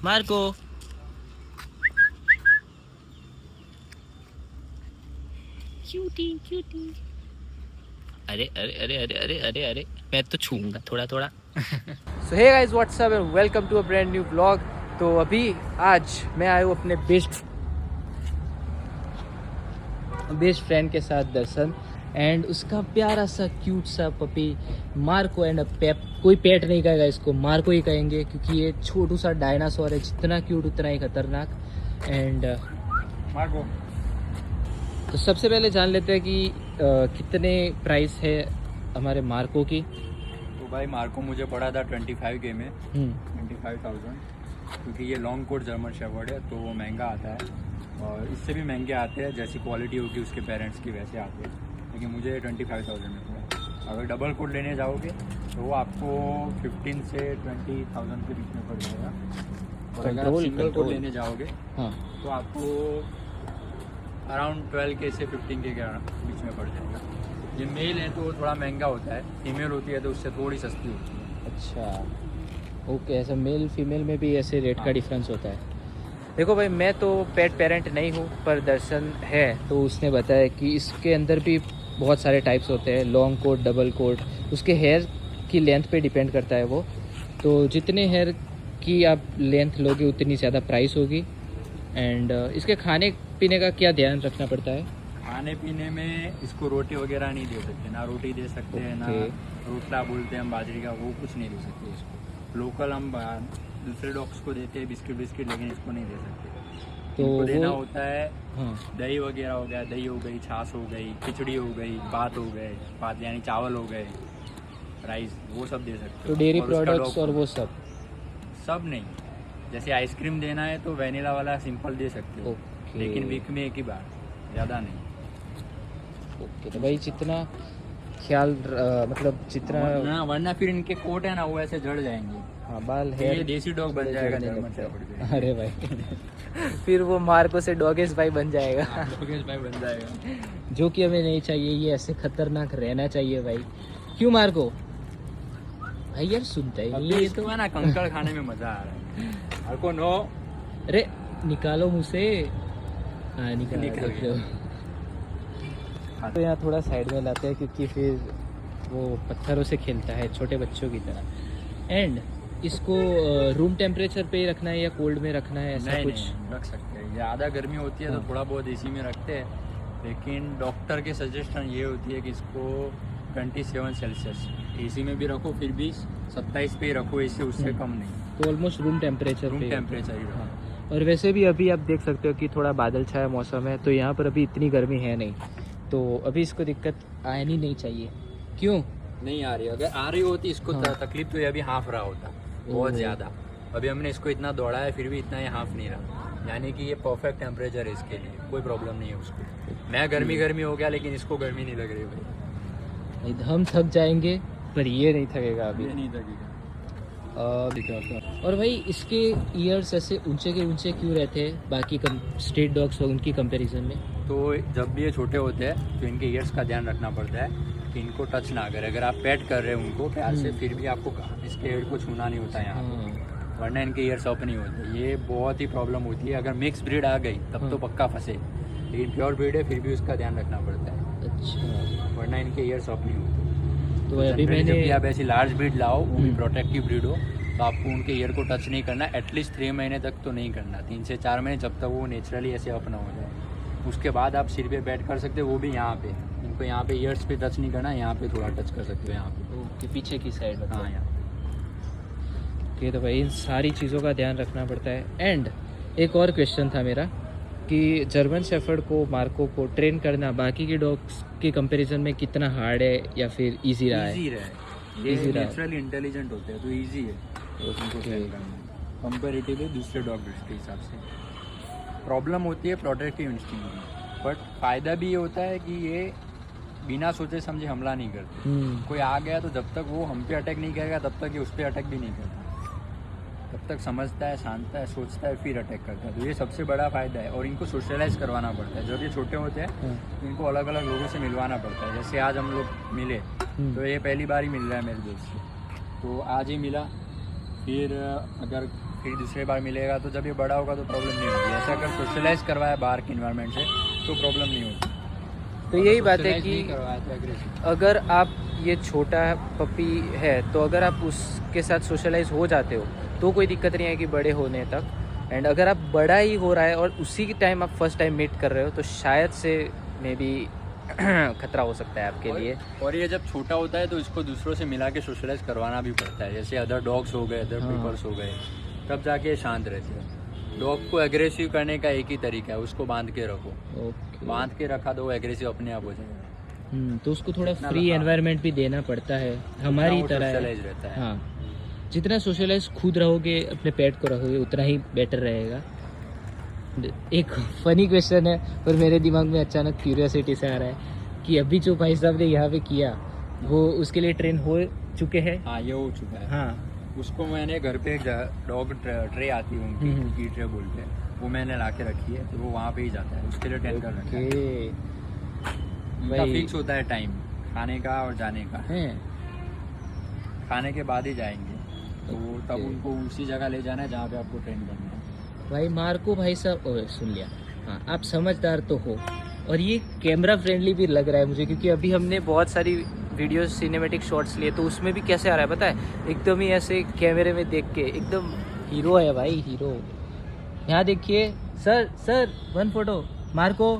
Marco. Cutie cutie. अरे अरे अरे अरे अरे अरे अरे, मैं तो छूऊंगा थोड़ा थोड़ा। So hey guys, what's up and welcome to a brand new blog. तो अभी आज मैं आया हूँ अपने बेस्ट फ्रेंड के साथ दर्शन, एंड उसका प्यारा सा क्यूट सा पपी मार्को एंड पेप। कोई पेट नहीं कहेगा इसको, मार्को ही कहेंगे क्योंकि ये छोटू सा डायनासोर है, जितना क्यूट उतना ही खतरनाक। And Marco. तो सबसे पहले जान लेते हैं कि कितने प्राइस है हमारे मार्को की। तो भाई मार्को मुझे पड़ा था 25K में, 25,000, क्योंकि ये लॉन्ग कोट जर्मन शेफर्ड है तो वो महंगा आता है, और इससे भी महंगे आते हैं, जैसी क्वालिटी होगी उसके पेरेंट्स की वैसे आते हैं, लेकिन मुझे 25,000 में पड़ा। अगर डबल कोट लेने जाओगे तो वो आपको 15 से 20,000 के बीच में पड़ जाएगा, और अगर आप सिंगल कोट लेने जाओगे हाँ, तो आपको अराउंड 12K से 15K के बीच में पड़ जाएगा। ये मेल है तो थोड़ा महंगा होता है, फीमेल होती है तो उससे थोड़ी सस्ती होती है। अच्छा ओके, ऐसा मेल फीमेल में भी ऐसे रेट का हाँ। डिफरेंस होता है। देखो भाई, मैं तो पेट पेरेंट नहीं हूँ, पर दर्शन है तो उसने बताया कि इसके अंदर भी बहुत सारे टाइप्स होते हैं, लॉन्ग कोट, डबल कोट, उसके हेयर की लेंथ पे डिपेंड करता है वो। तो जितने हेयर की आप लेंथ लोगे उतनी ज़्यादा प्राइस होगी। एंड इसके खाने पीने का क्या ध्यान रखना पड़ता है? खाने पीने में इसको रोटी वगैरह नहीं दे सकते, ना रोटी दे सकते हैं, ना रोटला बोलते हैं हम बाजरी का, वो कुछ नहीं दे सकते इसको। लोकल हम दूसरे डॉग्स को देते हैं बिस्किट, लेकिन इसको नहीं दे सकते। तो इनको देना वो होता है हाँ, दही वगैरह हो गया, दही हो गई, छाछ हो गई, खिचड़ी हो गई, भात हो गए, भात यानी चावल हो गए, राइस, वो सब दे सकते तो हो। डेयरी और उसका प्रोडक्ट्स और वो सब? सब नहीं, जैसे आइसक्रीम देना है तो वैनिला वाला सिंपल दे सकते हो, ओके। लेकिन वीक में एक ही बार, ज़्यादा नहीं। ओके, तो भाई जितना ख्याल मतलब जितना वरना फिर इनके कोट है ना वो ऐसे जड़ जाएंगे। हाँ, बाल फिर हेयर ये देसी डॉग बन जाएगा जड़ने जर्मन लगता है। शेफर्ड के। अरे भाई फिर वो मार्को से डॉगेश भाई बन जाएगा। डॉगेश भाई बन जाएगा। जो कि हमें नहीं चाहिए, ये ऐसे खतरनाक रहना चाहिए भाई। क्यों मार्को? भाई यार सुनता ही नहीं ये ये तो है ना, कंकड़ खाने में मजा आ रहा है। Marco no. अरे निकालो मुँह से। हाँ निकाल निकल देख गया। लो। तो यहाँ थोड़ा साइड में लाते हैं क्योंकि फिर वो पत्थरों से खेलता है छोटे बच्चों की तरह। एंड इसको रूम टेम्परेचर पे ही रखना है या कोल्ड में रखना है, ऐसा नहीं कुछ? नहीं रख सकते हैं, ज़्यादा गर्मी होती है तो हाँ। थोड़ा बहुत एसी में रखते हैं, लेकिन डॉक्टर की सजेशन ये होती है कि इसको 27 सेल्सियस एसी में भी रखो, फिर भी 27 पे ही रखो एसी, उससे कम नहीं। तो ऑलमोस्ट रूम टेम्परेचर रूम पे ही टेम्परेचर ही रखो। हाँ। और वैसे भी अभी आप देख सकते हो कि थोड़ा बादल छाया मौसम है, तो यहाँ पर अभी इतनी गर्मी है नहीं, तो अभी इसको दिक्कत आनी नहीं चाहिए। क्यों? नहीं आ रही, अगर आ रही होती इसको हाँ। तकलीफ तो ये अभी हाफ रहा होता, बहुत ओह। ज़्यादा। अभी हमने इसको इतना दौड़ाया फिर भी इतना ये हाफ नहीं रहा, यानी कि ये परफेक्ट टेम्परेचर है इसके लिए, कोई प्रॉब्लम नहीं है उसको। मैं गर्मी हो गया, लेकिन इसको गर्मी नहीं लग रही भाई। हम थक जाएंगे पर ये नहीं थकेगा अभी। ये नहीं लगेगा। और भाई इसके ईयर्स ऐसे ऊंचे के ऊंचे क्यों रहते हैं बाकी स्ट्रीट डॉग्स उनकी कंपैरिजन में? तो जब भी ये छोटे होते हैं तो इनके ईयर्स का ध्यान रखना पड़ता है कि इनको टच ना करें। अगर आप पेट कर रहे हो उनको प्यार से, फिर भी आपको इसके ईयर को छूना नहीं होता यहाँ, हाँ। वरना इनके ईयर्स अप नहीं होते। ये बहुत ही प्रॉब्लम होती है। अगर मिक्स ब्रीड आ गई तब तो पक्का फंसे, लेकिन प्योर ब्रीड है फिर भी उसका ध्यान रखना पड़ता है, अच्छा, वरना इनके ईयर्स अप नहीं होते। तो अभी जनरली मैंने जब भी आप ऐसी लार्ज ब्रीड लाओ, वो भी प्रोटेक्टिव ब्रीड हो, तो आपको उनके ईयर को टच नहीं करना, एटलीस्ट 3 महीने तक तो नहीं करना, 3 से 4 महीने, जब तक वो नेचुरली ऐसे अप ना हो जाए। उसके बाद आप सिर पे बैठ कर सकते हो, वो भी यहाँ पे। इनको यहाँ पे ईयर्स पे टच नहीं करना, यहाँ पे थोड़ा टच कर सकते हो, यहाँ पे। ओके, पीछे की साइड में। हाँ यहाँ ओके, तो भाई इन सारी चीज़ों का ध्यान रखना पड़ता है। एंड एक और क्वेश्चन था मेरा कि जर्मन शेफर्ड को, मार्को को ट्रेन करना बाकी के डॉग्स के कंपैरिजन में कितना हार्ड है या फिर इजी रहा है? ईजी रहा है, ये Easy रहा है। नेचुरली इंटेलिजेंट होते हैं तो ईजी है उनको ट्रेन करना, कंपेरेटिवली दूसरे डॉग ब्रीड्स के हिसाब से। प्रॉब्लम होती है प्रोटेक्टिव इंस्टिंक्ट में, बट फ़ायदा भी ये होता है कि ये बिना सोचे समझे हमला नहीं करते। कोई आ गया तो जब तक वो हम पे अटैक नहीं करेगा तब तक ये उस पर अटैक भी नहीं करता, तब तक समझता है, शांत है, सोचता है, फिर अटैक करता है। तो ये सबसे बड़ा फ़ायदा है। और इनको सोशलाइज करवाना पड़ता है, जब ये छोटे होते हैं तो इनको अलग अलग लोगों से मिलवाना पड़ता है। जैसे आज हम लोग मिले तो ये पहली बार ही मिल रहा है मेरे दोस्त से, तो आज ही मिला। फिर अगर फिर दूसरी बार मिलेगा, तो जब ये बड़ा होगा तो प्रॉब्लम नहीं होगी। ऐसा अगर सोशलाइज करवाया बाहर के इन्वायरमेंट से तो प्रॉब्लम नहीं होगी। तो यही बात है Socialize कि नहीं करवाया तो aggressive। अगर आप ये छोटा पपी है तो अगर आप उसके साथ सोशलाइज हो जाते हो तो कोई दिक्कत नहीं है कि बड़े होने तक। एंड अगर आप बड़ा ही हो रहा है और उसी के टाइम आप फर्स्ट टाइम मीट कर रहे हो तो शायद से मे बी खतरा हो सकता है आपके लिए। और ये जब छोटा होता है तो इसको दूसरों से मिला के सोशलाइज करवाना भी पड़ता है, जैसे अदर डॉग्स हो गए, अदर हाँ। पीपल्स हो गए, तब जाके शांत रहते हैं। डॉग को एग्रेसिव करने का एक ही तरीका है, उसको बांध के रखो। ओके। बांध के रखा तो वो एग्रेसिव अपने आप हो जाएगा। तो उसको थोड़ा इतना फ्री हाँ। एनवायरनमेंट भी देना पड़ता है हमारी वो तरह है। socialize रहता है। हाँ, जितना सोशलाइज खुद रहोगे अपने पेट को रहोगे उतना ही बेटर रहेगा। एक फनी क्वेश्चन है पर मेरे दिमाग में अचानक क्यूरियोसिटी से आ रहा है कि अभी जो भाई साहब ने यहाँ पे किया वो उसके लिए ट्रेन हो चुके हैं। हाँ, ये हो चुका है। हाँ, उसको मैंने घर पे एक डॉग ट्रे आती है उनकी, हम्म। की ट्रे बोलते हैं, वो मैंने ला के रखी है, तो वो वहाँ पे ही जाता है। उसके लिए टेंट कर रखा है। ओके इनका भाई। फिक्स होता है टाइम खाने का और जाने का। हैं। खाने के बाद ही जाएंगे, तो वो तब ओके। उनको उसी जगह ले जाना है जहाँ पे आपको ट्रेन करना है। भाई मार्को भाई साहब, ओए सुन लिया। हाँ, आप समझदार तो हो और ये कैमरा फ्रेंडली भी लग रहा है मुझे, क्योंकि अभी हमने बहुत सारी वीडियो सिनेमेटिक शॉट्स लिए तो उसमें भी कैसे आ रहा है पता है, एकदम ही ऐसे कैमरे में देख के एकदम हीरो है भाई, हीरो। यहाँ देखिए sir, sir one photo Marco.